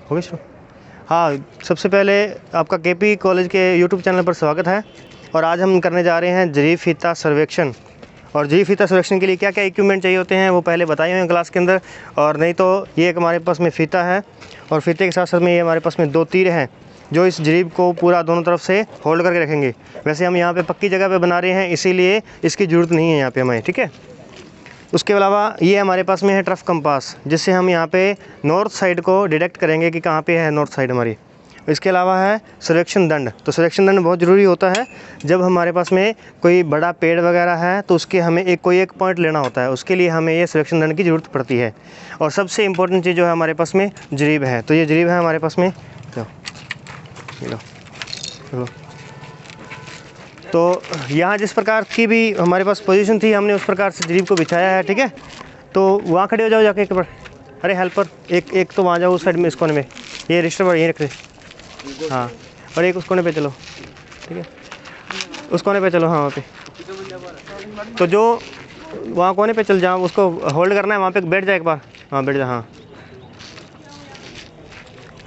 हो गया शुरू। हाँ, सबसे पहले आपका केपी कॉलेज के यूट्यूब चैनल पर स्वागत है। और आज हम करने जा रहे हैं जरीब फीता सर्वेक्षण। और जरीब फीता सर्वेक्षण के लिए क्या क्या इक्विपमेंट चाहिए होते हैं वो पहले बताए हुए हैं क्लास के अंदर। और नहीं तो ये एक हमारे पास में फीता है और फीते के साथ साथ में ये हमारे पास में 2 तीर हैं जो इस जरीब को पूरा दोनों तरफ से होल्ड करके रखेंगे। वैसे हम यहाँ पे पक्की जगह पे बना रहे हैं इसीलिए इसकी ज़रूरत नहीं है यहाँ पे हमें, ठीक है। उसके अलावा ये हमारे पास में है ट्रफ कंपास, जिससे हम यहाँ पे नॉर्थ साइड को डिटेक्ट करेंगे कि कहाँ पे है नॉर्थ साइड हमारी। इसके अलावा है सर्वेक्षण दंड। तो सर्वेक्षण दंड बहुत ज़रूरी होता है जब हमारे पास में कोई बड़ा पेड़ वगैरह है तो उसके हमें कोई एक पॉइंट लेना होता है, उसके लिए हमें ये सर्वेक्षण दंड की ज़रूरत पड़ती है। और सबसे इम्पोर्टेंट चीज़ जो है हमारे पास में जरीब है। तो ये जरीब है हमारे पास में, लो। तो यहाँ जिस प्रकार की भी हमारे पास पोजीशन थी हमने उस प्रकार से जरीब को बिछाया है, ठीक है। तो वहाँ खड़े हो जाओ जाके एक बार। अरे हेल्पर एक तो वहाँ जाओ उस साइड में, इस कोने में, ये रजिस्टर पर यहीं रख दे। हाँ, और एक उस कोने पे चलो, ठीक है, उस कोने पे चलो। हाँ वहाँ पे तो जो वहाँ कोने पे चल जाओ, उसको होल्ड करना है, वहाँ पे बैठ जाए एक बार। हाँ बैठ जा, हाँ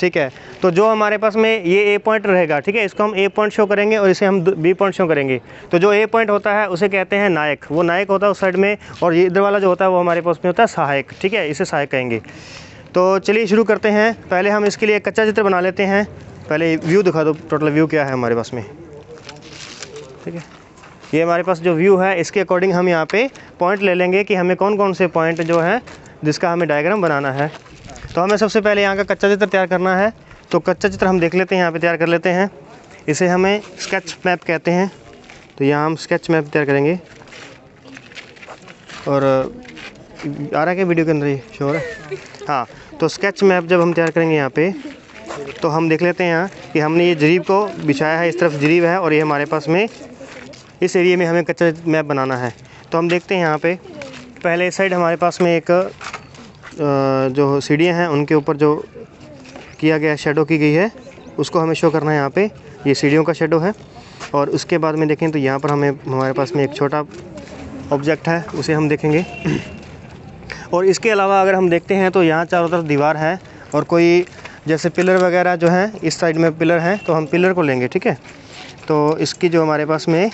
ठीक है। तो जो हमारे पास में ये ए पॉइंट रहेगा, ठीक है, इसको हम ए पॉइंट शो करेंगे और इसे हम बी पॉइंट शो करेंगे। तो जो ए पॉइंट होता है उसे कहते हैं नायक, वो नायक होता है उस साइड में। और ये इधर वाला जो होता है वो हमारे पास में होता है सहायक, ठीक है, इसे सहायक कहेंगे। तो चलिए शुरू करते हैं। पहले हम इसके लिए कच्चा चित्र बना लेते हैं। पहले व्यू दिखा दो, टोटल व्यू क्या है हमारे पास में, ठीक है। ये हमारे पास जो व्यू है इसके अकॉर्डिंग हम यहाँ पे पॉइंट ले लेंगे कि हमें कौन कौन से पॉइंट जो है जिसका हमें डायग्राम बनाना है। तो हमें सबसे पहले यहाँ का कच्चा चित्र तैयार करना है। तो कच्चा चित्र हम देख लेते हैं, यहाँ पे तैयार कर लेते हैं। इसे हमें स्केच मैप कहते हैं। तो यहाँ हम स्केच मैप तैयार करेंगे। और आ रहा है क्या वीडियो के अंदर, ये शो हो रहा है? हाँ, तो स्केच मैप जब हम तैयार करेंगे यहाँ पे तो हम देख लेते हैं यहाँ कि हमने ये जरीब को बिछाया है, इस तरफ जरीब है और ये हमारे पास में इस एरिया में हमें कच्चा मैप बनाना है। तो हम देखते हैं यहाँ पे पहले इस साइड हमारे पास में एक जो सीढ़ियाँ हैं उनके ऊपर जो किया गया शेडो की गई है उसको हमें शो करना है। यहाँ पे ये सीढ़ियों का शेडो है। और उसके बाद में देखें तो यहाँ पर हमारे पास में एक छोटा ऑब्जेक्ट है, उसे हम देखेंगे। और इसके अलावा अगर हम देखते हैं तो यहाँ चारों तरफ दीवार है और कोई जैसे पिलर वगैरह जो है इस साइड में पिलर हैं तो हम पिलर को लेंगे, ठीक है। तो इसकी जो हमारे पास में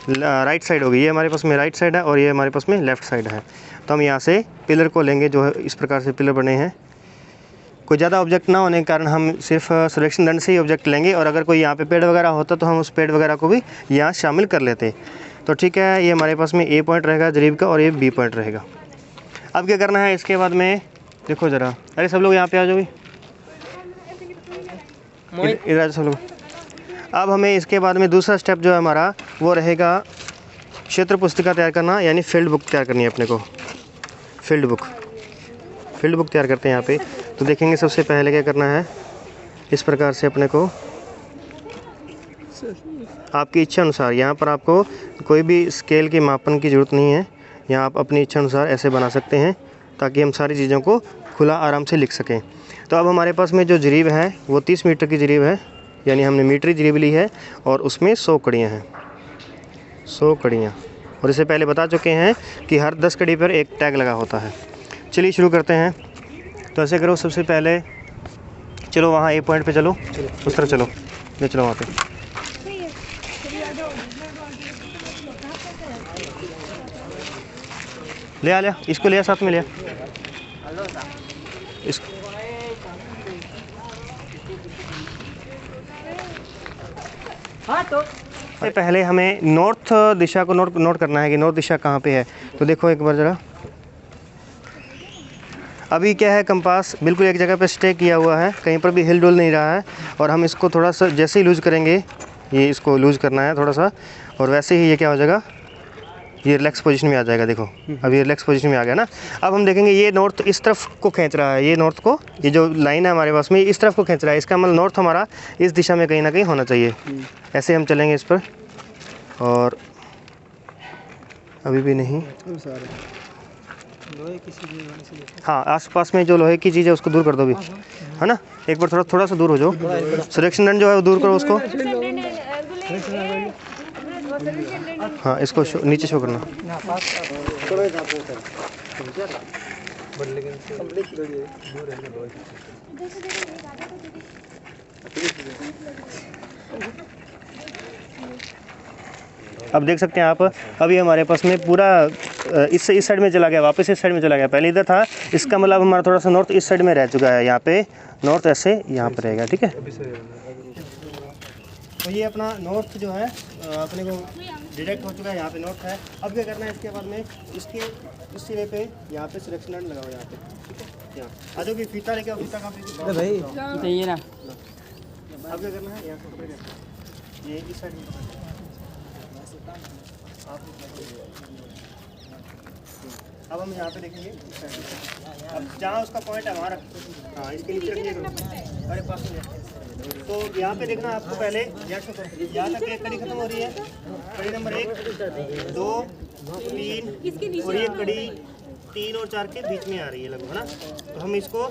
राइट साइड होगी, ये हमारे पास में राइट साइड है और ये हमारे पास में लेफ़्ट साइड है। तो हम यहाँ से पिलर को लेंगे, जो है इस प्रकार से पिलर बने हैं। कोई ज़्यादा ऑब्जेक्ट ना होने के कारण हम सिर्फ सर्वेक्षण दंड से ही ऑब्जेक्ट लेंगे। और अगर कोई यहाँ पे पेड़ वगैरह होता तो हम उस पेड़ वगैरह को भी यहाँ शामिल कर लेते। तो ठीक है, ये हमारे पास में ए पॉइंट रहेगा जरीब का और ये बी पॉइंट रहेगा। अब क्या करना है इसके बाद में, देखो ज़रा, अरे सब लोग यहाँ पे आ जाओ, इधर सब लोग। अब हमें इसके बाद में दूसरा स्टेप जो है हमारा वो रहेगा क्षेत्र पुस्तिका तैयार करना, यानी फील्ड बुक तैयार करनी है अपने को। फील्ड बुक तैयार करते हैं यहाँ पे। तो देखेंगे सबसे पहले क्या करना है, इस प्रकार से अपने को आपकी इच्छा अनुसार, यहाँ पर आपको कोई भी स्केल की मापन की ज़रूरत नहीं है। यहाँ आप अपनी इच्छा अनुसार ऐसे बना सकते हैं ताकि हम सारी चीज़ों को खुला आराम से लिख सकें। तो अब हमारे पास में जो जरीब है वो 30 मीटर की जरीब है, यानी हमने मीटरी जरीब ली है और उसमें 100 कड़ियाँ हैं, 100 कड़ियाँ। और इससे पहले बता चुके हैं कि हर 10 कड़ी पर एक टैग लगा होता है। चलिए शुरू करते हैं। तो ऐसे करो, सबसे पहले चलो वहाँ ए पॉइंट पे चलो, उस तरफ चलो, ले चलो वहाँ पे। ले आ, इसको ले आ, साथ में ले आ इसको। हाँ, तो पहले हमें नॉर्थ दिशा को नोट करना है कि नॉर्थ दिशा कहाँ पे है। तो देखो एक बार ज़रा, अभी क्या है, कंपास बिल्कुल एक जगह पे स्टे किया हुआ है, कहीं पर भी हिल डुल नहीं रहा है। और हम इसको थोड़ा सा जैसे ही लूज़ करेंगे, ये इसको लूज़ करना है थोड़ा सा, और वैसे ही ये क्या हो जाएगा, ये रिलैक्स पोजीशन में आ जाएगा। देखो अभी रिलैक्स पोजीशन में आ गया ना। अब हम देखेंगे ये नॉर्थ इस तरफ को खींच रहा है, ये नॉर्थ को, ये जो लाइन है हमारे पास में इस तरफ को खींच रहा है। इसका मतलब नॉर्थ हमारा इस दिशा में कहीं ना कहीं होना चाहिए। ऐसे हम चलेंगे इस पर, और अभी भी नहीं, हाँ आसपास में जो लोहे की चीज़ है उसको दूर कर दो भी, है ना। एक बार थोड़ा सा दूर हो जाओ, सर्वेक्षण दंड जो है वो दूर करो उसको। हाँ, इसको नीचे शो करना। अब देख सकते हैं आप, अभी हमारे पास में पूरा इस साइड में चला गया, वापस इस साइड में चला गया। पहले इधर था, इसका मतलब हमारा थोड़ा सा नॉर्थ इस साइड में रह चुका है। यहाँ पे नॉर्थ ऐसे यहाँ पर रहेगा, ठीक है। तो ये अपना नॉर्थ जो है अपने को डिटेक्ट हो चुका है, यहाँ पे नॉर्थ है। अब क्या करना है, इसके बाद में इसके इस सिरे पे यहाँ पे सिलेक्शन लाइन लगाओ यहाँ पे, ठीक है। यहाँ आ जाओ, फीता लेके आओ, फीता कहाँ पे भाई चाहिए ना। अब क्या करना है, यहाँ से पकड़ेगा, ये इस साइड में अब हम यहाँ पे देखेंगे। अब जहाँ उसका पॉइंट है वहाँ रख, हाँ इसके नीचे रखिए, अरे पास में। तो यहाँ पे देखना आपको पहले यहाँ तक एक कड़ी खत्म हो रही है, कड़ी नंबर 1 2 3 और ये कड़ी 3 और 4 के बीच में आ रही है लगभग, है ना। तो हम इसको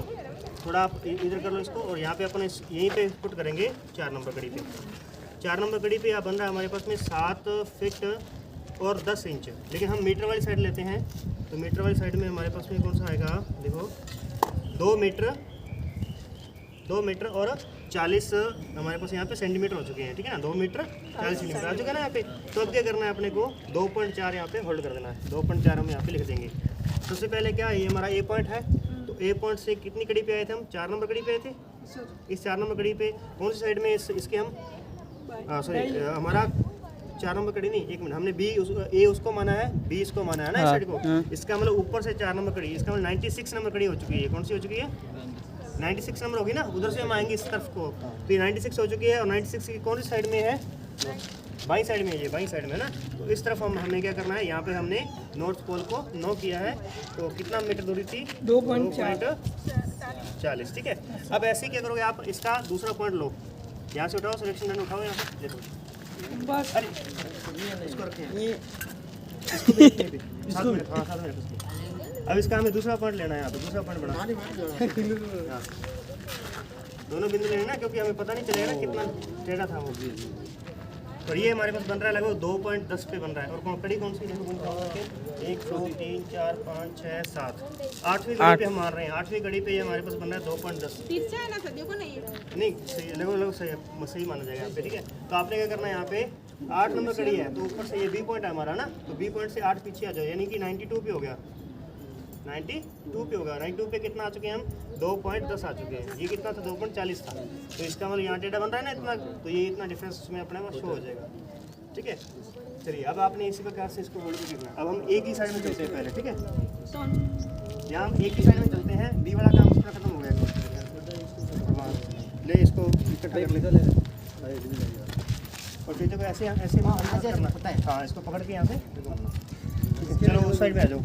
थोड़ा आप इधर कर लो इसको, और यहाँ पे अपन यहीं पे पुट करेंगे 4 नंबर कड़ी पे। 4 नंबर कड़ी पे यहाँ बन रहा है हमारे पास में 7 फीट और 10 इंच। लेकिन हम मीटर वाली साइड लेते हैं, तो मीटर वाली साइड में हमारे पास में कौन सा आएगा, देखो 2 मीटर और 40 हमारे पास यहाँ पे सेंटीमीटर हो चुके हैं, ठीक है ना। 2 मीटर 40 सेंटीमीटर आ चुका है ना यहाँ पे। तो अब क्या करना है अपने को, 2.4 यहाँ पे होल्ड कर देना है। 2.4 हम यहाँ पे लिख देंगे। सबसे पहले क्या, ये हमारा ए पॉइंट है, तो ए पॉइंट से कितनी कड़ी पे आए थे हम, 4 नंबर कड़ी पे आए थे। इस 4 नंबर कड़ी पे कौन सी साइड में इसके हम सॉरी हमारा 4 नंबर कड़ी नहीं, 1 मिनट, हमने ए उसको माना है, बी इसको माना है ना, इस साइड को। इसका मतलब ऊपर से 4 नंबर कड़ी, इसका मतलब 96 नंबर कड़ी हो चुकी है। कौन सी हो चुकी है, 96 नंबर होगी ना। उधर से हम आएंगे इस तरफ को, तो ये 96 हो चुकी है। और 96 की कौन सी साइड में है, बाई साइड में, ये बाई साइड में ना। तो इस तरफ हमें क्या करना है, यहाँ पे हमने नॉर्थ पोल को 9 किया है। तो कितना मीटर दूरी थी, 2.40, ठीक है। अब ऐसे ही क्या करोगे आप, इसका दूसरा पॉइंट लो, यहाँ से उठाओ, सिलेक्शन लाइन उठाओ, यहाँ से देखो बस। अरे इसको रखें, इसको भी 7 मिनट, हाँ 7 मिनट। अब इसका हमें दूसरा पॉइंट लेना है, यहाँ पे दूसरा पॉइंट बना, दोनों बिंदु लेना, क्योंकि हमें पता नहीं चलेगा ना कितना टेढ़ा था वो। और ये हमारे पास बन रहा है लगभग 2.10 पे बन रहा है। और कड़ी कौन सी, 1 2 3 4 5 6 7 8वीं कड़ी पे हम मार रहे हैं। 8वीं कड़ी पे ये हमारे पास बन रहा है 2.10। नहीं सही, लगभग सही माना जाएगा यहाँ पे, ठीक है। तो आपने क्या करना है, यहाँ पे 8 नंबर कड़ी है, तो ऊपर से ये बी पॉइंट है हमारा ना, तो बी पॉइंट से 8 पीछे आ जाओ, यानी कि 92 पे हो गया, 92 पे होगा। 92 पे कितना आ चुके हैं हम, 2.10 आ चुके हैं। ये कितना था, 2.40 था। तो इसका मतलब यहाँ टेढ़ा बन रहा है ना इतना, तो ये इतना डिफरेंस उसमें अपने को शो हो जाएगा, ठीक है। चलिए अब आपने इसी प्रकार से इसको होल्ड भी करना है। अब हम एक ही साइड में चलते हैं पहले, ठीक है। यहाँ हम एक ही साइड में चलते हैं, बी वाला काम उसका खत्म हो गया। ले इसको इकट्ठा कर ले, और फिर तो ऐसे ऐसे करना पता है, हाँ इसको पकड़ के यहाँ से। चलो उस साइड में आ जाओ,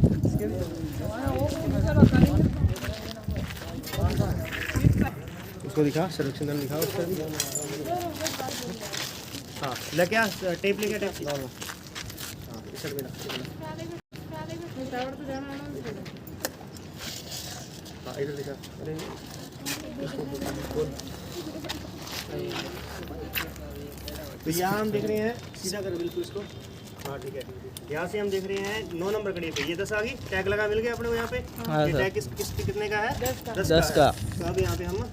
उसको दिखा, सिलेक्शन लाइन दिखा उस पर भी। हाँ लेके आ, टेप लेके टेप, हाँ इस साइड में हाँ इधर दिखा। अरे तो यहाँ हम देख रहे हैं, सीधा करो बिल्कुल इसको, हाँ ठीक है। यहाँ से हम देख रहे हैं 9 नंबर कड़ी पे, ये 10 आ गई, टैग लगा मिल गया अपने को यहाँ पे। ये टैग कितने का है, 10 का। तो अब यहाँ पे हम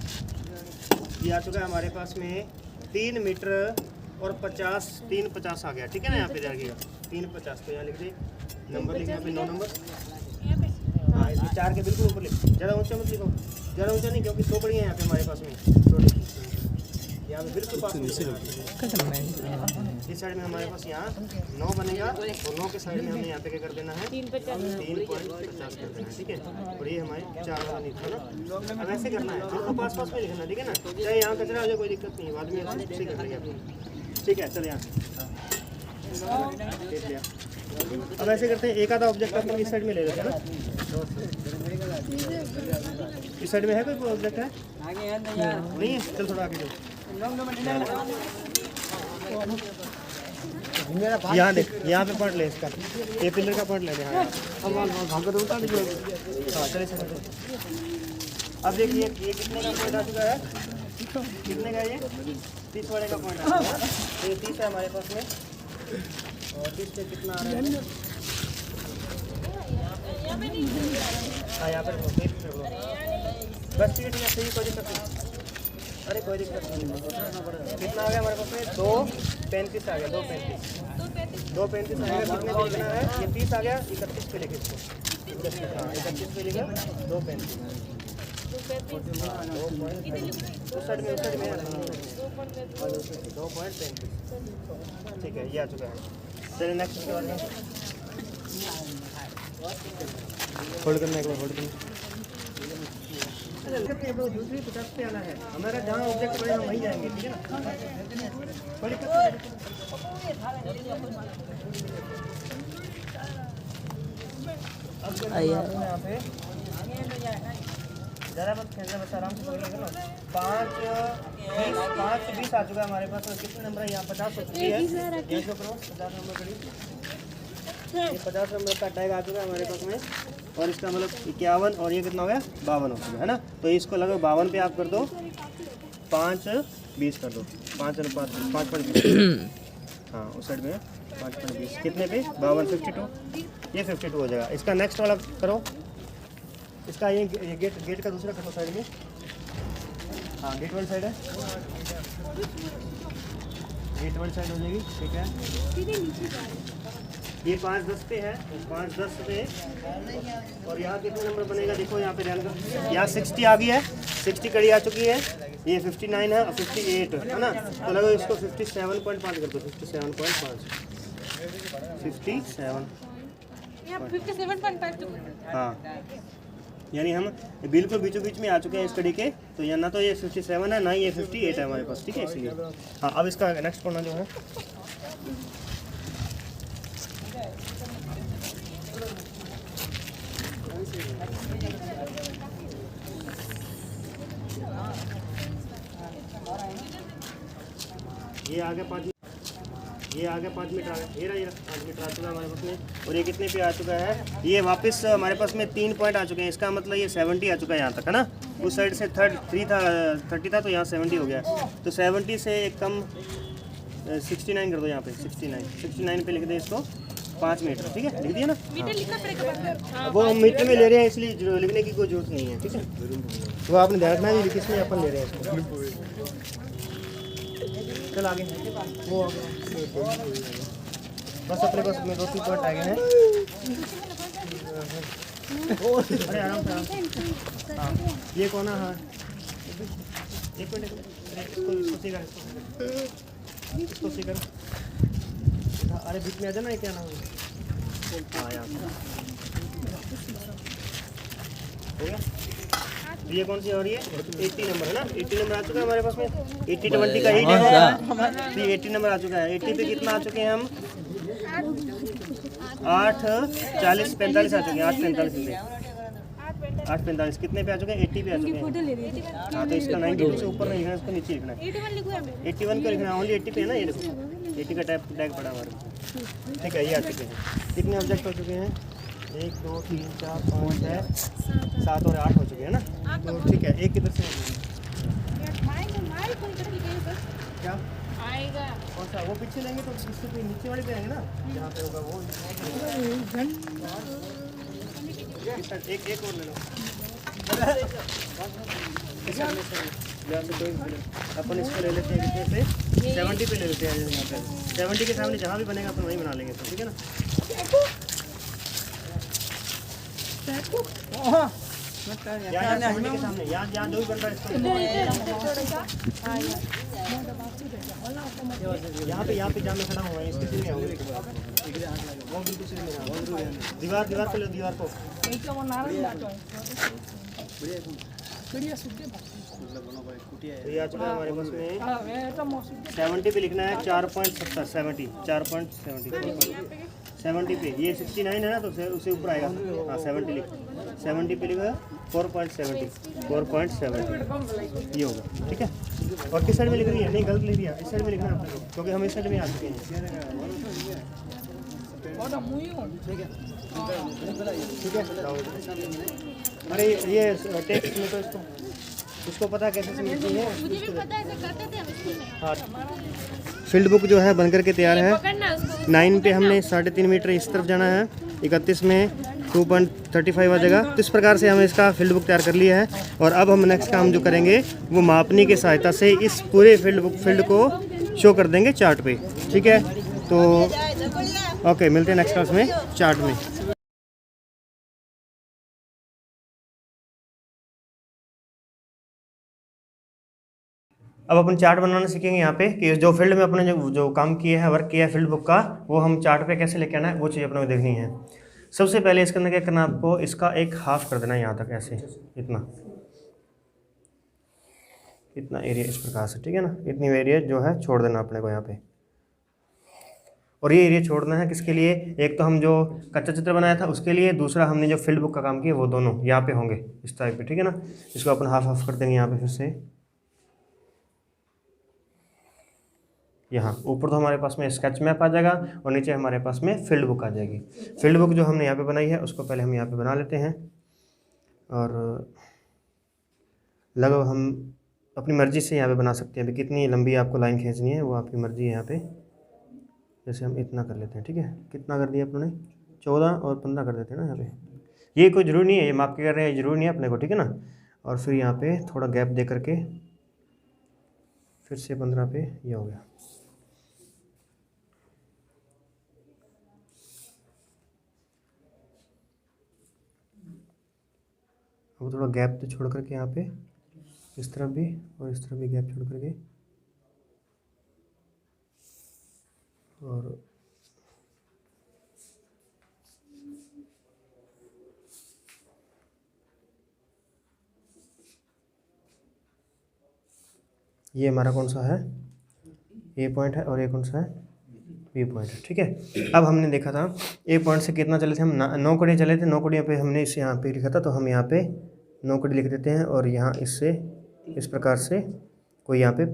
ये आ चुका है हमारे पास में 3 मीटर और 350 आ गया, ठीक है ना। यहाँ पे जाएगा 350, तो यहाँ लिख दे नंबर, लिखे यहाँ पे 9 नंबर, हाँ इसके 4 के बिल्कुल ऊपर लिख, ज़्यादा ऊँचा मत लिखो, ज़्यादा ऊँचा नहीं, क्योंकि 2 कड़ी है यहाँ पे हमारे पास में, यहाँ पे बिल्कुल पास में। इस साइड में हमारे पास यहाँ 9 बनेगा, और 9 के साइड में हमें यहाँ पे क्या कर देना है, 3.50 कर देना है, ठीक है। और ये हमारे 4 वाला लिखा ना। अब ऐसे करना है, बिल्कुल पास पास में लिखना, ठीक है ना। चाहे यहाँ कचरा हो जाए कोई दिक्कत नहीं, बाद में सही कर लेंगे, ठीक है। चलो यहाँ देख लिया। अब ऐसे करते हैं, एक आधा ऑब्जेक्ट अपन इस साइड में ले लेते हैं ना। इस साइड में है कोई ऑब्जेक्ट है, नहीं है, चल थोड़ा आगे जाओ। यहाँ देख, यहाँ पे पॉइंट ले इसका, ये पिलर का पॉइंट ले ले। हाँ चले चले। अब देखिए ये कितने का पॉइंट आ चुका है, कितने का, ये 30 वाले का पॉइंट आ चुका है। तो ये 30 है हमारे पास में, और 30 पे कितना आ रहा है, हाँ यहाँ पर बस ठीक है, सही, कोई दिक्कत नहीं। अरे कोई दिक्कत नहीं। कितना आ गया हमारे पास में? 2.35 आ गया, 2.35 आ गया। कितने पे लिखना है? ये 30 आ गया, 31 पे लिखे इसको। हाँ 31 पे लिखा, 2.35। उस साइड में 2.35। ठीक है, ये आ चुका है। चलिए नेक्स्ट इसके बाद में होल्ड करना, एक बार होल्ड करना। दूसरी 50 पे आना है हमारा, जहाँ ऑब्जेक्ट बने हम वहीं जाएंगे, ठीक है ना। अब यहाँ पे जरा बस खेलना, बस आराम से पकड़िएगा ना। 5:20 आ चुका है हमारे पास। और कितने नंबर है यहाँ? 50 हो चुकी है। ये शो करो, 50 नंबर करी। ये 50 नंबर का टैग आ चुका है हमारे पास में। और इसका मतलब 51, और ये कितना हो गया? 52 हो चुका है ना। तो इसको लगभग 52 पे आप कर दो, 5:20 कर दो, 5.20। हाँ उस साइड में 5.20 कितने पे? 52, 52। ये 52 हो जाएगा। इसका नेक्स्ट वाला करो। इसका ये गेट का दूसरा करो साइड में। हाँ गेट वाली साइड है, गेट वाली साइड हो जाएगी, ठीक है। ये 5:10 पे है, 5:10 पे। और यहाँ कितने नंबर बनेगा देखो, यहाँ पे ध्यान करो। यहाँ 60 आ गई है, 60 कड़ी आ चुकी है। ये 59 है और 58 है ना। तो लगो इसको 57.5 कर दो, 57.5, 57.5। हाँ यानी हम बिल्कुल बीचों बीच में आ चुके हैं इस कड़ी के। तो या ना तो ये 57 है, ना ये 58 है हमारे पास, ठीक है। इसलिए हाँ अब इसका नेक्स्ट पढ़ना जो है, ये आ गया 5 मीटर, ये आ गया 5 मीटर आ गया। ये रहा 5 मीटर आ चुका है हमारे पास में। और ये कितने पे आ चुका है? ये वापस हमारे पास में 3 पॉइंट आ चुके हैं। इसका मतलब ये 70 आ चुका है यहाँ तक, है ना। उस साइड से 30 था, तो यहाँ 70 हो गया। तो 70 से एक कम 69 कर दो यहाँ पे, 69 पे लिख दे इसको, 5 मीटर, ठीक है। लिख दिया ना। मीटर लिखना पड़ेगा। वो मीटर में ले रहे हैं, इसलिए लिखने की कोई जरूरत नहीं है, ठीक है। वो आपने ध्यान रखना है किसमें अपन ले रहे हैं इसको। चल आगे, वो बस अपने पास में 2-3 पॉइंट आ गए हैं। अरे आराम से, हाँ ये कौन है? हाँ एक मिनट, इसको सीकर। अरे बीच में आ जाना, क्या नाम है? हाँ यहाँ हो गया। ये कौन सी हो रही है? 80 नंबर है ना। 80 नंबर आ चुका है हमारे पास में। 80-20 का 8 है, तो 80 नंबर आ चुका है। 80 पे कितना आ चुके हैं हम? 8:40-45 आ चुके हैं। 8:45 कितने पे आ चुके हैं? 80 पे आ चुके हैं। हाँ तो इसका 90 से ऊपर नहीं लिखना, इसको नीचे लिखना है। 81 का लिखना है, ओनली 80 पे है ना। ये देखो 80 का टैग पड़ा हमारे, ठीक है। ये आ चुके हैं। कितने ऑब्जेक्ट हो चुके हैं? 1 2 3 4 5 6 7 और 8 हो चुके हैं ना। तो ठीक है, एक किधर से क्या आएगा? कौन सा? वो पीछे लेंगे तो इससे कोई नीचे वाले पे आएंगे ना, जहाँ पे होगा वो। एक और ले लो। अपन इसको ले लेते हैं कितने से? 70 पे ले लेते हैं। यहाँ पे 70 के सामने जहाँ भी बनेगा अपन वहीं बना लेंगे, तो ठीक है ना। यहाँ 70 के सामने, यहाँ जो भी बन रहा है इसको यहाँ पे जहाँ मैं खड़ा हुआ है इसके सीधे आओगे। वो बिल्कुल सीधे में दीवार पे लो, दीवार को। तो ये आ चुका है हमारे पास में 70 पे लिखना है। 4.70 70 पे। ये 69 है ना, तो उससे ऊपर आएगा। हाँ 70 पे लिखा 4.70 ये होगा, ठीक है। और किस साइड में लिख रही है? नहीं गलत लिख दिया, इस साइड में लिखना है आपको, क्योंकि हम इस साइड में आ चुके हैं। ठीक है। अरे ये टेक्स्ट में तो इसको पता कैसे समझती है? मुझे भी पता है, ऐसे करते थे हम स्कूल में। हाँ फील्ड बुक जो है बनकर के तैयार है। 9 पे हमने 3.5 मीटर इस तरफ जाना है, 31 में 2.35 आ जाएगा। तो इस प्रकार से हमने इसका फील्ड बुक तैयार कर लिया है और अब हम नेक्स्ट काम जो करेंगे वो मापनी की सहायता से इस पूरे फील्ड को शो कर देंगे चार्ट पे, ठीक है। तो ओके, मिलते हैं नेक्स्ट क्लास में चार्ट में। अब अपन चार्ट बनाना सीखेंगे यहाँ पे कि जो फील्ड में अपने जो काम किया है, वर्क किया है फील्ड बुक का, वो हम चार्ट पे कैसे लेके आना है, वो चीज़ अपने को देखनी है। सबसे पहले इसके अंदर क्या करना है आपको, इसका एक हाफ कर देना है यहाँ तक, ऐसे इतना एरिया इस प्रकार से, ठीक है ना। इतनी एरिया जो है छोड़ देना अपने को यहाँ पे, और ये एरिया छोड़ना है किसके लिए, एक तो हम जो कच्चा चित्र बनाया था उसके लिए, दूसरा हमने जो फील्ड बुक का काम किया वो दोनों यहाँ पे होंगे इस टाइप पे, ठीक है ना। इसको अपन हाफ हाफ कर देंगे यहाँ पे फिर से। यहाँ ऊपर तो हमारे पास में स्केच मैप आ जाएगा और नीचे हमारे पास में फील्ड बुक आ जाएगी। फील्ड बुक जो हमने यहाँ पे बनाई है उसको पहले हम यहाँ पे बना लेते हैं, और लगभग हम अपनी मर्ज़ी से यहाँ पे बना सकते हैं। अभी कितनी लंबी आपको लाइन खींचनी है वो आपकी मर्ज़ी है यहाँ पे। जैसे हम इतना कर लेते हैं, ठीक है। कितना कर दिया अपने, 14 और 15 कर देते हैं ना यहाँ पे। ये कोई ज़रूरी नहीं है, ये माप के कर रहे हैं, ज़रूरी नहीं है अपने को, ठीक है ना। और फिर यहाँ पे थोड़ा गैप दे करके फिर से 15 पे ये हो गया। अब थोड़ा गैप तो छोड़ करके यहाँ पे इस तरफ भी और इस तरफ भी गैप छोड़ करके, और ये हमारा कौन सा है, ए पॉइंट है, और ये कौन सा है, बी पॉइंट है, ठीक है। अब हमने देखा था ए पॉइंट से कितना चले थे हम, 9 कड़ी चले थे। 9 कड़ियों पे हमने इसे यहाँ पे लिखा था, तो हम यहाँ पे 9 कड़ी लिख देते हैं, और यहाँ इससे इस प्रकार से कोई यहाँ पे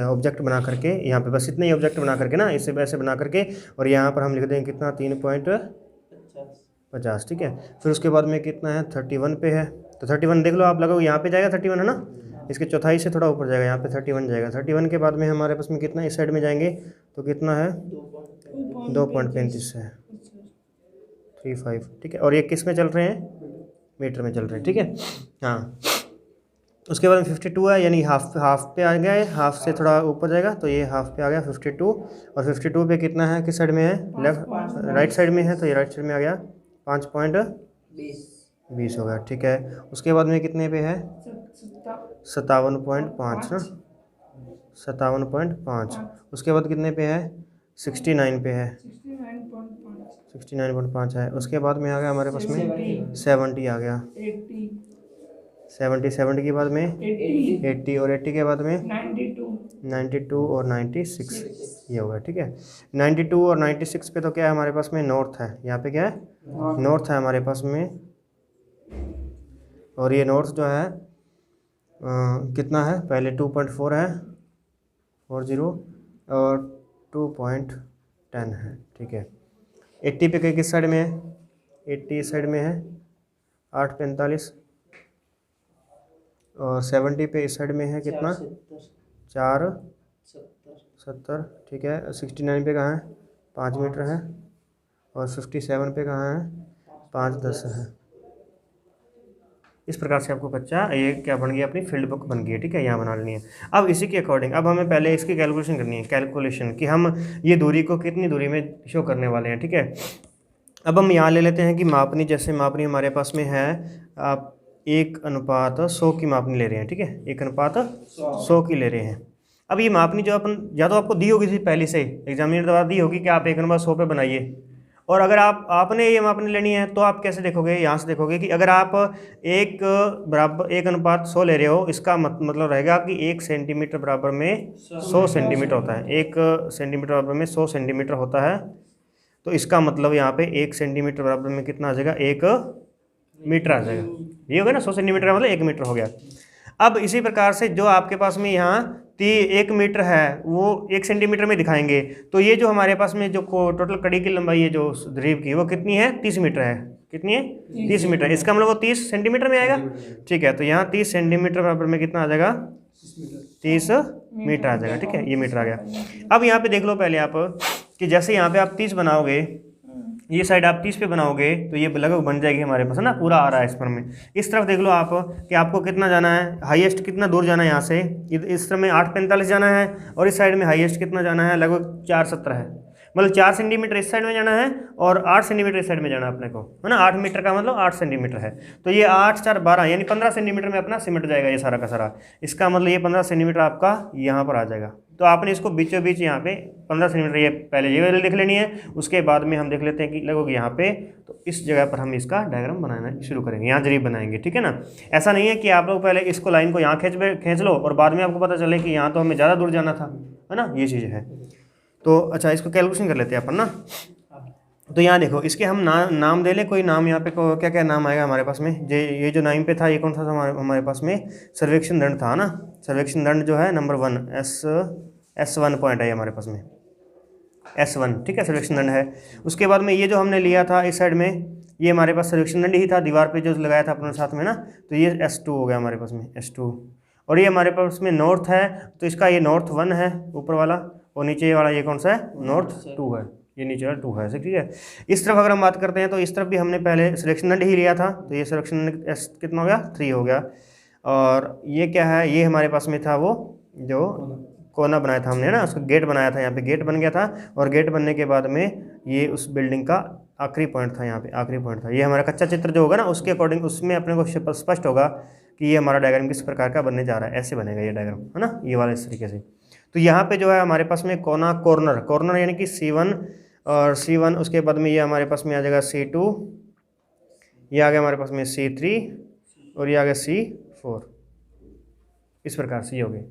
ऑब्जेक्ट बना करके, यहाँ पे बस इतना ही ऑब्जेक्ट बना करके ना, इससे वैसे बना करके, और यहाँ पर हम लिख देंगे कितना, 3.50, ठीक है। फिर उसके बाद में कितना है, 31 पे है, तो 31 देख लो आप, लगो यहाँ पे जाएगा 31 है ना, इसके चौथाई से थोड़ा ऊपर जाएगा, यहाँ पे 31 जाएगा। 31 के बाद में हमारे पास में कितना, इस साइड में जाएंगे तो कितना है, 2.35 है, 35, ठीक है। और ये किस में चल रहे हैं, मीटर में चल रहे हैं, ठीक है। हाँ, उसके बाद में 52 है, यानी हाफ पे आ गया है, हाफ से थोड़ा ऊपर जाएगा तो ये हाफ पे आ गया 52। और 52 पे कितना है, किस साइड में है, राइट साइड में है, तो ये राइट साइड में आ गया 5.20 हो गया, ठीक है। उसके बाद में कितने पे है, 57.5 ना, 57.5। उसके बाद कितने पे है, 69 पे है, 69.5 है। उसके बाद में आ गया हमारे पास में 70 आ गया, 70 के बाद में 80, और 80 के बाद में 92 और 96 ये होगा, ठीक है। 92 और 96 पे तो क्या है हमारे पास में, नॉर्थ है, यहाँ पे क्या है, नॉर्थ है हमारे पास में। और ये नॉर्थ जो है कितना है, पहले 2.4 है, 40 और 2.10 है, ठीक है। 80 पे किस साइड में है, 80 इस साइड में है, 8.45, और 70 पे इस साइड में है कितना, 4.70, ठीक है। 69 पे कहाँ है, 5 मीटर है, और 57 पे कहाँ है, 5.10 है। इस प्रकार से आपको कच्चा ये क्या बन गया, अपनी फील्ड बुक बन गई है, ठीक है। यहाँ बना लेनी है। अब इसी के अकॉर्डिंग अब हमें पहले इसकी कैलकुलेशन करनी है, कैलकुलेशन कि हम ये दूरी को कितनी दूरी में शो करने वाले हैं, ठीक है। अब हम यहाँ ले लेते हैं कि मापनी, जैसे मापनी हमारे पास में है, आप 1:100 की मापनी ले रहे हैं, ठीक है, 1:100 की ले रहे हैं। अब ये मापनी जो अपन, या तो आपको दी होगी थी पहले से, एग्जामिनर द्वारा दी होगी कि आप 1:100 पे बनाइए, और अगर आपने ये मापनी लेनी है तो आप कैसे देखोगे, यहाँ से देखोगे कि अगर आप 1:100 ले रहे हो, इसका मतलब रहेगा कि 1 सेंटीमीटर बराबर में 100 सेंटीमीटर होता है, 1 सेंटीमीटर बराबर में 100 सेंटीमीटर होता है। तो इसका मतलब यहाँ पे 1 सेंटीमीटर बराबर में कितना आ जाएगा, 1 मीटर आ जाएगा। ये हो गया ना, 100 सेंटीमीटर का मतलब 1 मीटर हो गया। अब इसी प्रकार से जो आपके पास में यहाँ 1 मीटर है वो 1 सेंटीमीटर में दिखाएंगे, तो ये जो हमारे पास में जो टोटल कड़ी की लंबाई है जो रीब की, वो कितनी है, 30 मीटर है। कितनी है, 30 मीटर। इसका मतलब वो 30 सेंटीमीटर में आएगा, ठीक है। तो यहाँ 30 सेंटीमीटर बराबर में कितना आ जाएगा, 30 मीटर आ जाएगा, ठीक है। ये मीटर आ गया। अब यहाँ पे देख लो पहले आप कि जैसे यहाँ पे आप 30 बनाओगे, ये साइड आप 30 पे बनाओगे तो ये लगभग बन जाएगी हमारे पास, है ना, पूरा आ रहा है इस पर में। इस तरफ देख लो आप कि आपको कितना जाना है, हाईएस्ट कितना दूर जाना है यहाँ से, इस तरफ में 8:45 जाना है और इस साइड में हाईएस्ट कितना जाना है, लगभग 4:17 है। मतलब 4 सेंटीमीटर इस साइड में जाना है और 8 सेंटीमीटर इस साइड में जाना है अपने को, है ना। 8 मीटर का मतलब 8 सेंटीमीटर है, तो ये 8 4 12 यानी 15 सेंटीमीटर में अपना सिमट जाएगा ये सारा का सारा। इसका मतलब ये 15 सेंटीमीटर आपका यहाँ पर आ जाएगा। तो आपने इसको बीचों बीच यहाँ पे 15 सेंटीमीटर ये पहले ये वाली लिख लेनी है, उसके बाद में हम देख लेते हैं कि लगभग यहाँ पे, तो इस जगह पर हम इसका डायग्राम बनाना शुरू करेंगे, यहाँ जरीब बनाएंगे, ठीक है ना। ऐसा नहीं है कि आप लोग पहले इसको लाइन को यहाँ खींच लो और बाद में आपको पता चले कि यहाँ तो हमें ज़्यादा दूर जाना था, है ना, ये चीज़ है। तो अच्छा, इसको कैलकुलेशन कर लेते हैं अपन ना। तो यहाँ देखो, इसके हम नाम दे लें, कोई नाम यहाँ पे क्या क्या नाम आएगा हमारे पास में। ये जो नाम पे था, ये कौन सा था हमारे पास में, सर्वेक्षण दंड था ना। सर्वेक्षण दंड जो है नंबर 1 S1 पॉइंट है हमारे पास में, S1, ठीक है, सर्वेक्षण दंड है। उसके बाद में ये जो हमने लिया था इस साइड में, ये हमारे पास सर्वेक्षण दंड ही था, दीवार पे जो लगाया था अपने साथ में ना, तो ये S2 हो गया हमारे पास में, S2। और ये हमारे पास में नॉर्थ है, तो इसका ये नॉर्थ 1 है ऊपर वाला, और नीचे वाला ये कौन सा है, नॉर्थ 2 है, ये नीचे वाला 2 है, ठीक है। इस तरफ अगर हम बात करते हैं तो इस तरफ भी हमने पहले सर्वेक्षण दंड ही लिया था, तो ये सर्वेक्षण दंड S कितना हो गया, 3 हो गया। और ये क्या है, ये हमारे पास में था वो जो कोना बनाया था हमने ना, उसका गेट बनाया था, यहाँ पे गेट बन गया था। और गेट बनने के बाद में ये उस बिल्डिंग का आखिरी पॉइंट था, यहाँ पे आखिरी पॉइंट था। ये हमारा कच्चा चित्र जो होगा ना, उसके अकॉर्डिंग उसमें अपने को स्पष्ट होगा कि ये हमारा डायग्राम किस प्रकार का बनने जा रहा है। ऐसे बनेगा ये डायग्राम, है ना, ये वाला इस तरीके से। तो यहाँ पे जो है हमारे पास में कोना, कॉर्नर यानी कि C1 और C1, उसके बाद में ये हमारे पास में आ जाएगा C2, ये आ गया हमारे पास में C3 और ये आ गया C4, इस प्रकार से ये हो गए।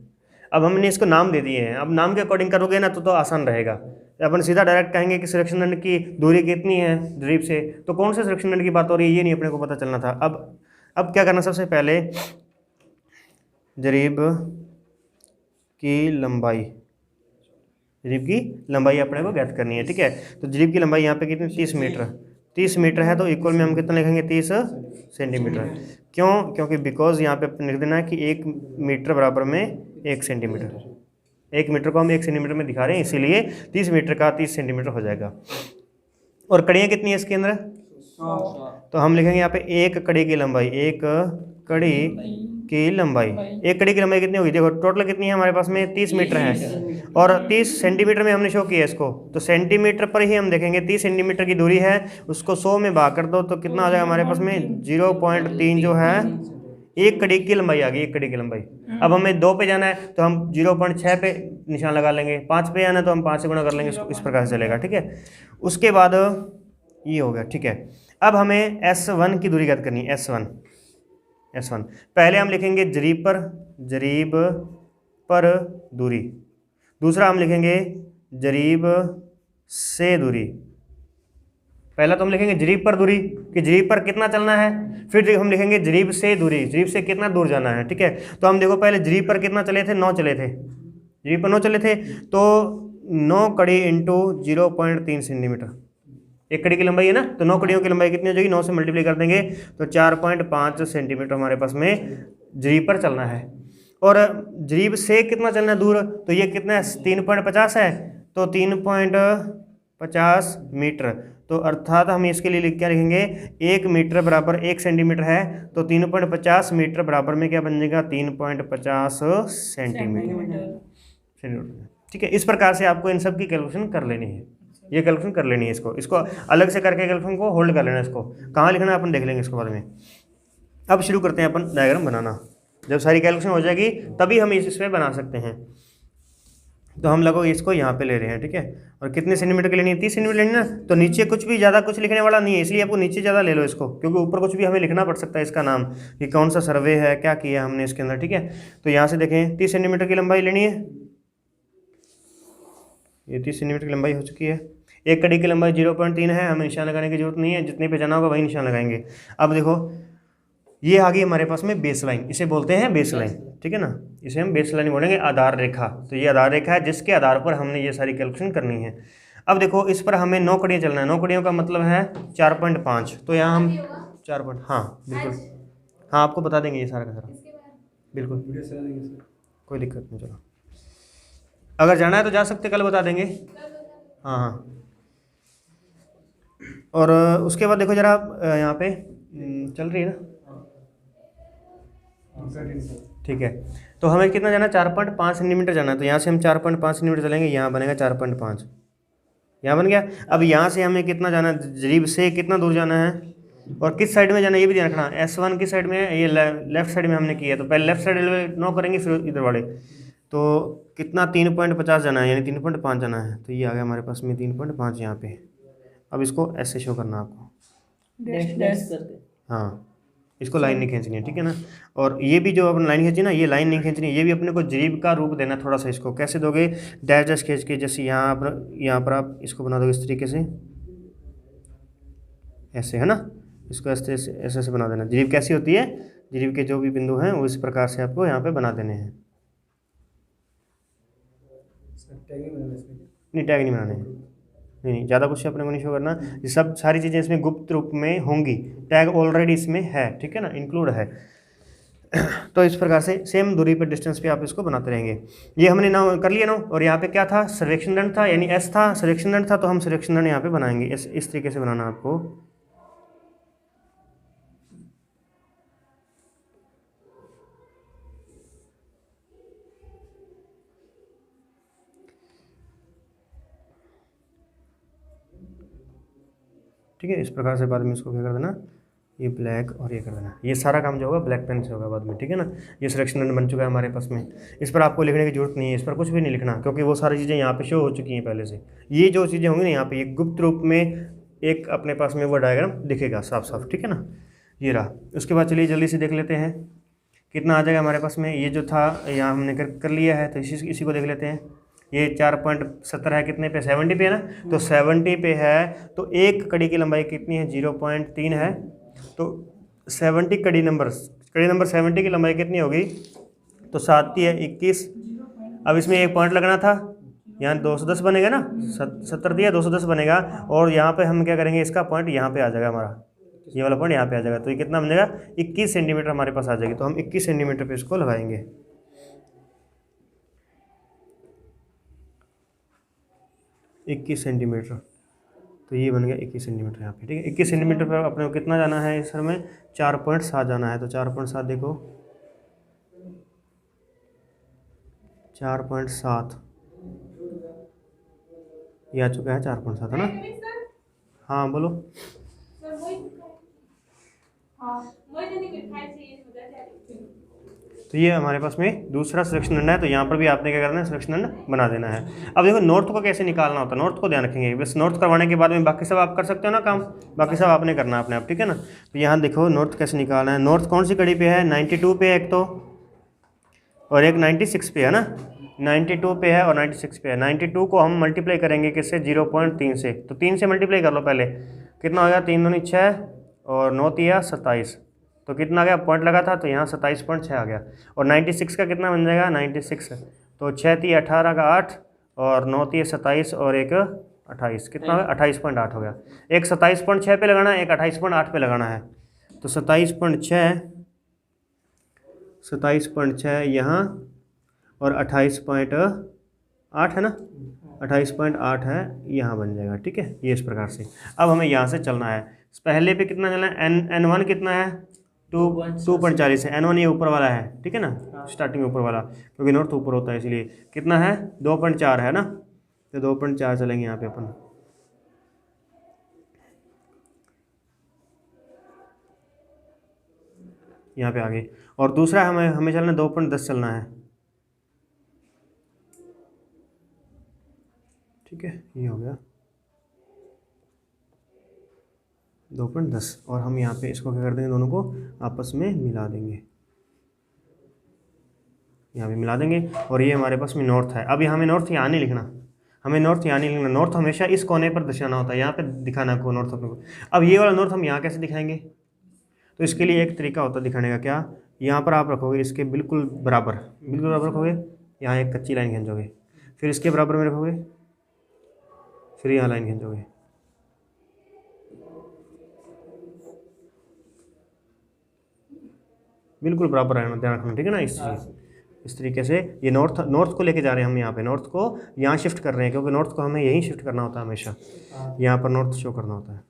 अब हमने इसको नाम दे दिए हैं, अब नाम के अकॉर्डिंग करोगे ना तो आसान रहेगा। अपन सीधा डायरेक्ट कहेंगे कि सर्वेक्षण दंड की दूरी कितनी है जरीब से, तो कौन से सर्वेक्षण दंड की बात हो रही है ये नहीं अपने को पता चलना था। अब क्या करना, सबसे पहले जरीब की लंबाई अपने को ज्ञात करनी है, ठीक है। तो जरीब की लंबाई यहाँ पे कितनी, 30 मीटर है, तो इक्वल में हम कितना लिखेंगे, 30 सेंटीमीटर। क्यों, क्योंकि बिकॉज यहाँ पे लिख देना है कि 1 मीटर बराबर में 1 सेंटीमीटर, 1 मीटर को हम 1 सेंटीमीटर में दिखा रहे हैं, इसीलिए 30 मीटर का 30 सेंटीमीटर हो जाएगा। और कड़ियाँ कितनी है इसके अंदर, तो हम लिखेंगे यहाँ पे 1 कड़ी की लंबाई, 1 कड़ी की लंबाई, 1 कड़ी की लंबाई कितनी होगी, देखो टोटल कितनी है हमारे पास में, 30 मीटर है और 30 सेंटीमीटर में हमने शो किया इसको, तो सेंटीमीटर पर ही हम देखेंगे। 30 सेंटीमीटर की दूरी है, उसको 100 में भाग कर दो तो कितना आ जाएगा हमारे पास में, 0.3 जो है 1 कड़ी की लंबाई आ गई, 1 कड़ी की लंबाई। अब हमें 2 पे जाना है तो हम 0.6 पे निशान लगा लेंगे, 5 पे जाना है तो हम 5 से गुणा कर लेंगे, इस प्रकार से चलेगा, ठीक है। उसके बाद ये हो गया, ठीक है। अब हमें S1 की दूरी ज्ञात करनी है, S1 पहले हम लिखेंगे जरीब पर दूरी, दूसरा हम लिखेंगे जरीब से दूरी। पहला तो हम लिखेंगे जरीब पर दूरी कि जरीब पर कितना चलना है, फिर हम लिखेंगे जरीब से दूरी, जरीब से कितना दूर जाना है, ठीक है। तो हम देखो पहले जरीब पर कितना चले थे, 9 चले थे, जरीब पर 9 चले थे, तो 9 कड़ी इंटू 0.3 सेंटीमीटर, 1 कड़ी की लंबाई है ना, तो 9 कड़ियों की लंबाई कितनी हो जाएगी, 9 से मल्टीप्लाई कर देंगे तो 4.5 सेंटीमीटर हमारे पास में जरीब पर चलना है। और जरीब से कितना चलना है दूर, तो ये कितना है, 3.50 है, तो 3.50 मीटर, तो अर्थात हम इसके लिए क्या लिखेंगे, 1 मीटर बराबर 1 सेंटीमीटर है, तो 3.50 मीटर बराबर में क्या बन जाएगा, 3.50 सेंटीमीटर, ठीक है। इस प्रकार से आपको इन सब की कैलकुलेशन कर लेनी है, ये कैलकुलेशन कर लेनी है, इसको अलग से करके कैलकुलेशन को होल्ड कर लेना, इसको कहाँ लिखना है अपन देख लेंगे इसके बाद में। अब शुरू करते हैं अपन डायग्राम बनाना, जब सारी कैलकुलेशन हो जाएगी तभी हम इस पे बना सकते हैं। तो हम लगभग इसको यहाँ पे ले रहे हैं, ठीक है। और कितने सेंटीमीटर के लेनी है, 30 सेंटीमीटर लेनी ना, तो नीचे कुछ भी ज़्यादा कुछ लिखने वाला नहीं है, इसलिए आपको नीचे ज़्यादा ले लो इसको, क्योंकि ऊपर कुछ भी हमें लिखना पड़ सकता है इसका नाम, कि कौन सा सर्वे है, क्या किया हमने इसके अंदर, ठीक है। तो यहाँ से देखें 30 सेंटीमीटर की लंबाई लेनी है, ये 30 सेंटीमीटर की लंबाई हो चुकी है। 1 कड़ी की लंबाई 0.3 है, हमें निशान लगाने की जरूरत नहीं है, जितने पे जाना होगा वही निशान लगाएंगे। अब देखो ये आ गई हमारे पास में बेस लाइन, इसे बोलते हैं बेस लाइन, ठीक है ना, इसे हम बेस लाइन बोलेंगे, आधार रेखा। तो ये आधार रेखा है जिसके आधार पर हमने ये सारी कैलकुलेशन करनी है। अब देखो इस पर हमें 9 कड़ियाँ चलना है, 9 कड़ियों का मतलब है 4.5, तो यहाँ हम 4 हाँ बिल्कुल, हाँ आपको बता देंगे ये सारा का सारा, बिल्कुल कोई दिक्कत नहीं। चलो अगर जाना है तो जा सकते, कल बता देंगे, हाँ हाँ। और उसके बाद देखो जरा यहाँ पे चल रही है ना, ठीक है। तो हमें कितना जाना है, 4.5 सेंटीमीटर जाना है। तो यहाँ से हम 4.5 सेंटीमीटर चलेंगे, यहाँ बनेगा 4.5, यहाँ बन गया। अब यहाँ से हमें कितना जाना है, जरीब से कितना दूर जाना है और किस साइड में जाना है ये भी ध्यान रखना। S1 किस साइड में है, ये लेफ्ट साइड में हमने किया, तो पहले लेफ्ट साइड नो करेंगे फिर इधर वाले। तो कितना 3.50 जाना है, यानी 3.5 जाना है। तो ये आ गया हमारे पास में 3.5 यहाँ पे। अब इसको ऐसे शो करना आपको, डैश करके। हाँ, इसको लाइन नहीं खींचनी है, ठीक है ना। और ये भी जो अपन लाइन खींची ना, ये लाइन नहीं खींचनी है, ये भी अपने को जरीब का रूप देना थोड़ा सा। इसको कैसे दोगे, डैश डैश खींच के, जैसे यहाँ पर आप इसको बना दोगे इस तरीके से, ऐसे है ना। इसको ऐसे ऐसे ऐसे बना देना। जरीब कैसी होती है, जरीब के जो भी बिंदु हैं वो इस प्रकार से आपको यहाँ पे बना देने हैं। नहीं, टैग नहीं बनाने हैं, नहीं ज़्यादा कुछ अपने को नहीं शो करना। ये सब सारी चीज़ें इसमें गुप्त रूप में होंगी, टैग ऑलरेडी इसमें है, ठीक है ना, इंक्लूड है। तो इस प्रकार से सेम दूरी पर डिस्टेंस पे आप इसको बनाते रहेंगे। ये हमने ना कर लिया ना। और यहाँ पे क्या था, सर्वेक्षण दंड था, यानी S था, सर्वेक्षण दंड था, तो हम सर्वेक्षण दंड यहाँ पे बनाएंगे। इस तरीके से बनाना आपको। ठीक है, इस प्रकार से बाद में इसको क्या कर देना, ये ब्लैक और ये कर देना। ये सारा काम जो होगा ब्लैक पेन से होगा बाद में, ठीक है ना। ये सिलेक्शन दंड बन चुका है हमारे पास में। इस पर आपको लिखने की जरूरत नहीं है, इस पर कुछ भी नहीं लिखना, क्योंकि वो सारी चीज़ें यहाँ पे शो हो चुकी हैं पहले से। ये जो चीज़ें होंगी ना यहाँ पे, ये गुप्त रूप में एक अपने पास में वो डायग्राम दिखेगा साफ साफ, ठीक है ना। ये रहा। उसके बाद चलिए जल्दी से देख लेते हैं कितना आ जाएगा हमारे पास में। ये जो था यहाँ हमने कर लिया है, तो इसी को देख लेते हैं। ये 4.70 है, कितने पे, 70 पे है ना। तो 70 पे है, तो एक कड़ी की लंबाई कितनी है, 0.3 है। तो 70 कड़ी नंबर 70 की लंबाई कितनी होगी, तो 7 है 21। अब इसमें एक पॉइंट लगना था, यहाँ 210 बनेगा ना, 70 दिया 210 बनेगा। और यहाँ पे हम क्या करेंगे, इसका पॉइंट यहाँ पे आ जाएगा हमारा, ये वाला पॉइंट यहाँ पे आ जाएगा। तो ये कितना बनेगा, 21 सेंटीमीटर हमारे पास आ जाएगी। तो हम 21 सेंटीमीटर पे इसको लगाएंगे। 21 सेंटीमीटर, तो ये बन गया 21 सेंटीमीटर यहाँ पे, ठीक है। 21 सेंटीमीटर पर अपने को कितना जाना है, इस में 4.7 जाना है। तो 4.7 देखो, 4.7 ये आ चुका है, 4.7 है ना। हाँ बोलो। तो ये हमारे पास में दूसरा सिलेक्शन दंड है। तो यहाँ पर भी आपने क्या करना है, सिलेक्शन दंड बना देना है। अब देखो नॉर्थ को कैसे निकालना होता है, नॉर्थ को ध्यान रखेंगे। बस नॉर्थ करवाने के बाद में बाकी सब आप कर सकते हो ना काम, बाकी सब आपने करना है अपने आप, ठीक है ना। तो यहाँ देखो नॉर्थ कैसे निकालना है। नॉर्थ कौन सी कड़ी पे है, 92 पे है एक तो, और एक 96 पे है ना। 92 पे है और 96 पे है। 92 को हम मल्टीप्लाई करेंगे किससे, 0.3 से। तो 3 से मल्टीप्लाई कर लो पहले, कितना हो गया, 3 दूनी 6 और 9 तिया 27। तो कितना आ गया, पॉइंट लगा था तो यहाँ 27.6 आ गया। और 96 का कितना बन जाएगा, 96 तो 6 तिया 18 का 8 और 9 तिया 27 और एक 28, कितना हो गया, 28.8 हो गया। एक 27.6 पे लगाना है, एक 28.8 पे लगाना है। तो 27.6 यहाँ और 28.8 है ना, 28.8 है, यहाँ बन जाएगा, ठीक है। ये इस प्रकार से। अब हमें यहाँ से चलना है, पहले पे कितना चलना है, N1 कितना है, 2.40 है। N1 ये ऊपर वाला है, ठीक है ना, स्टार्टिंग ऊपर वाला, क्योंकि नॉर्थ ऊपर होता है इसलिए। कितना है, 2.4 है ना। तो 2.4 चलेंगे यहाँ पे अपन। यहाँ पे आगे। और दूसरा हमें चलना 2.10 चलना है, ठीक है। ये हो गया 2.10। और हम यहाँ पे इसको क्या कर देंगे, दोनों को आपस में मिला देंगे, यहाँ पे मिला देंगे। और ये हमारे पास में नॉर्थ है। अब हमें नॉर्थ यहाँ नहीं लिखना, हमें नॉर्थ यहाँ नहीं लिखना। नॉर्थ हमेशा इस कोने पर दर्शाना होता है, यहाँ पे दिखाना को नॉर्थ अपने को। अब ये वाला नॉर्थ हम यहाँ कैसे दिखाएंगे, तो इसके लिए एक तरीका होता है दिखाने का। क्या, यहाँ पर आप रखोगे इसके बिल्कुल बराबर रखोगे, यहाँ एक कच्ची लाइन खींचोगे, फिर इसके बराबर में रखोगे, फिर यहाँ लाइन खींचोगे। बिल्कुल बराबर रहना, ध्यान रखना, ठीक है ना। इस तरीके से ये नॉर्थ को लेके जा रहे हैं हम, यहाँ पे नॉर्थ को यहाँ शिफ्ट कर रहे हैं, क्योंकि नॉर्थ को हमें यहीं शिफ्ट करना होता है हमेशा, यहाँ पर नॉर्थ शो करना होता है।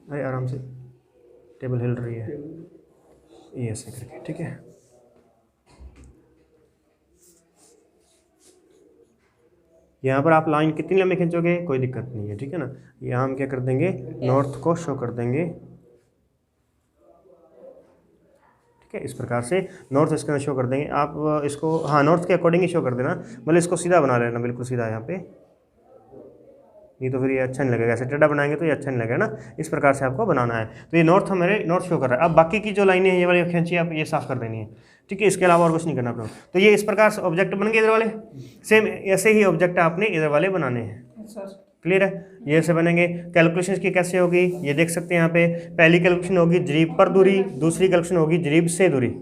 अरे आराम से, टेबल हिल रही है, ये ऐसे करके, ठीक है। यहाँ पर आप लाइन कितनी लंबी खींचोगे कोई दिक्कत नहीं है, ठीक है ना। यहाँ हम क्या कर देंगे, नॉर्थ को शो कर देंगे, ठीक है। इस प्रकार से नॉर्थ इसके अंदर शो कर देंगे आप इसको, हाँ नॉर्थ के अकॉर्डिंग ही शो कर देना, मतलब इसको सीधा बना लेना, बिल्कुल सीधा यहाँ पे, नहीं तो फिर ये अच्छा नहीं लगेगा, ऐसे टेढ़ा बनाएंगे तो ये अच्छा नहीं लगेगा ना। इस प्रकार से आपको बनाना है। तो ये नॉर्थ हमारे नॉर्थ शो कर रहा है। अब बाकी की जो लाइनें हैं ये वाली खींची आप, ये साफ कर देनी है, ठीक है। इसके अलावा और कुछ नहीं करना आपको। तो ये इस प्रकार से ऑब्जेक्ट बन गए इधर वाले, सेम ऐसे ही ऑब्जेक्ट आपने इधर वाले बनाने हैं, क्लियर है। ये ऐसे बनेंगे। कैलकुलेशन की कैसे होगी ये देख सकते हैं यहाँ पे। पहली कैलकुलेशन होगी जरीब पर दूरी, दूसरी कैलकुलेशन होगी जरीब से दूरी।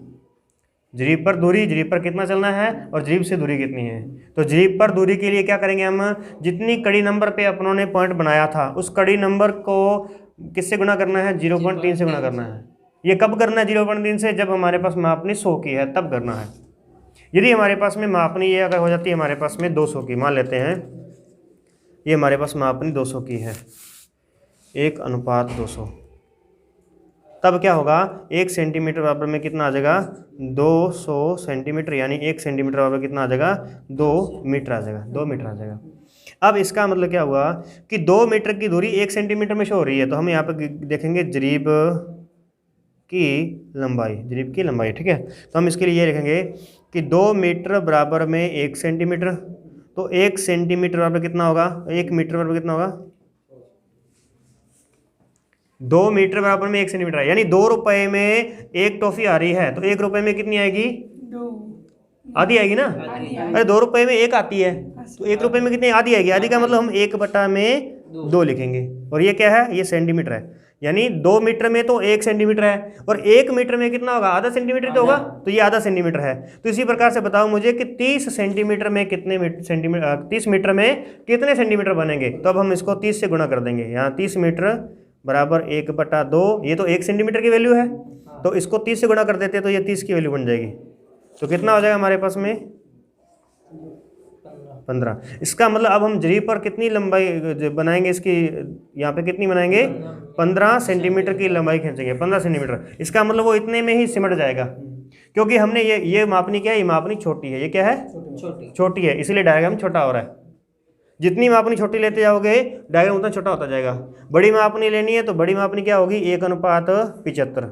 जरीब पर दूरी, जरीब पर कितना चलना है और जरीब से दूरी कितनी है। तो जरीब पर दूरी के लिए क्या करेंगे हम, जितनी कड़ी नंबर पे अपनों ने पॉइंट बनाया था उस कड़ी नंबर को किससे गुना करना है, 0.3 से गुना करना है। ये कब करना है 0.3 से, जब हमारे पास मापनी 100 की है तब करना है। यदि हमारे पास में मापनी ये अगर हो जाती है हमारे पास में 200 की, मान लेते हैं ये हमारे पास मापनी 200 की है, 1:200, तब क्या होगा, 1 सेंटीमीटर बराबर में कितना आ जाएगा, 200 सेंटीमीटर, यानी 1 सेंटीमीटर बराबर कितना आ जाएगा, 2 मीटर आ जाएगा, 2 मीटर आ जाएगा। अब इसका मतलब क्या हुआ कि 2 मीटर की दूरी 1 सेंटीमीटर में शो हो रही है, तो हम यहाँ पर देखेंगे जरीब की लंबाई, जरीब की लंबाई, ठीक है। तो हम इसके लिए ये लिखेंगे कि 2 मीटर बराबर में 1 सेंटीमीटर, तो 1 सेंटीमीटर बराबर कितना होगा, 1 मीटर बराबर कितना होगा, 2 मीटर बराबर में 1 सेंटीमीटर है, यानी 2 रुपए में 1 टॉफी आ रही है, तो 1 रुपए में कितनी आएगी, आधी आएगी ना। अरे 2 रुपए में 1 आती है, तो 1 रुपए में कितनी आधी आएगी, आधी का मतलब हम 1/2 लिखेंगे। और ये क्या है, ये सेंटीमीटर है, यानी 2 मीटर में तो 1 सेंटीमीटर है, और 1 मीटर में कितना होगा, आधा सेंटीमीटर तो होगा, तो ये आधा सेंटीमीटर है। तो इसी प्रकार से बताओ मुझे कि 30 सेंटीमीटर में कितने सेंटीमीटर, 30 मीटर में कितने सेंटीमीटर बनेंगे। तो अब हम इसको 30 से गुणा कर देंगे, यहाँ 30 मीटर बराबर 1/2, ये तो 1 सेंटीमीटर की वैल्यू है, तो इसको 30 से गुणा कर देते हैं तो ये 30 की वैल्यू बन जाएगी। तो कितना हो जाएगा हमारे पास में, 15। इसका मतलब अब हम जरीब पर कितनी लंबाई बनाएंगे, इसकी यहाँ पे कितनी बनाएंगे, 15 सेंटीमीटर की लंबाई खींचेंगे, 15 सेंटीमीटर। इसका मतलब वो इतने में ही सिमट जाएगा, क्योंकि हमने ये मापनी क्या है, ये मापनी छोटी है, ये क्या है, छोटी है, इसलिए डायग्राम छोटा हो रहा है। जितनी मापनी छोटी लेते जाओगे डायग्राम उतना छोटा होता जाएगा। बड़ी मापनी लेनी है तो बड़ी मापनी क्या होगी, 1:75,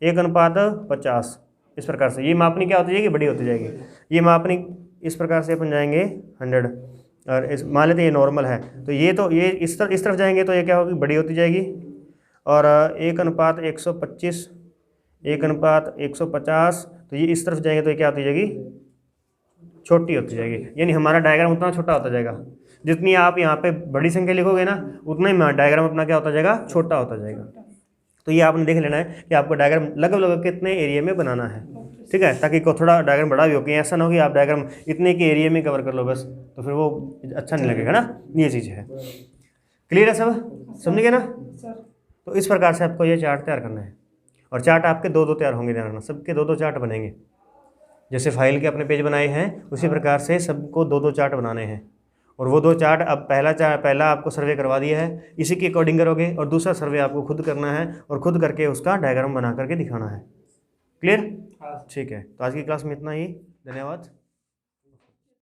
1:50, इस प्रकार से ये मापनी क्या होती जाएगी, बड़ी होती जाएगी। ये मापनी इस प्रकार से अपन जाएंगे 100, और इस मान लेते ये नॉर्मल है, तो ये इस तरफ जाएंगे तो ये क्या होगी, बड़ी होती जाएगी। और 1:125, 1:150, तो ये इस तरफ जाएंगे तो ये क्या होती जाएगी, छोटी होती जाएगी। यानी हमारा डायग्राम उतना छोटा होता जाएगा। जितनी आप यहाँ पे बड़ी संख्या लिखोगे ना, उतना ही डायग्राम अपना क्या होता जाएगा, छोटा होता जाएगा। तो ये आपने देख लेना है कि आपको डायग्राम लगभग कितने एरिया में बनाना है, ठीक है, ताकि को थोड़ा डायग्राम बड़ा भी हो, कि ऐसा ना हो कि आप डायग्राम इतने के एरिया में कवर कर लो बस, तो फिर वो अच्छा नहीं लगेगा ना। ये चीज़ है, क्लियर है सब, समझ गए ना। तो इस प्रकार से आपको ये चार्ट तैयार करना है, और चार्ट आपके 2-2 तैयार होंगे, ध्यान रखना, सबके 2-2 चार्ट बनेंगे। जैसे फाइल के अपने पेज बनाए हैं उसी प्रकार से सबको 2-2 चार्ट बनाने हैं। और वो 2 चार्ट, अब पहला आपको सर्वे करवा दिया है, इसी के अकॉर्डिंग करोगे, और दूसरा सर्वे आपको खुद करना है और खुद करके उसका डायग्राम बना करके दिखाना है। क्लियर, ठीक है। तो आज की क्लास में इतना ही, धन्यवाद।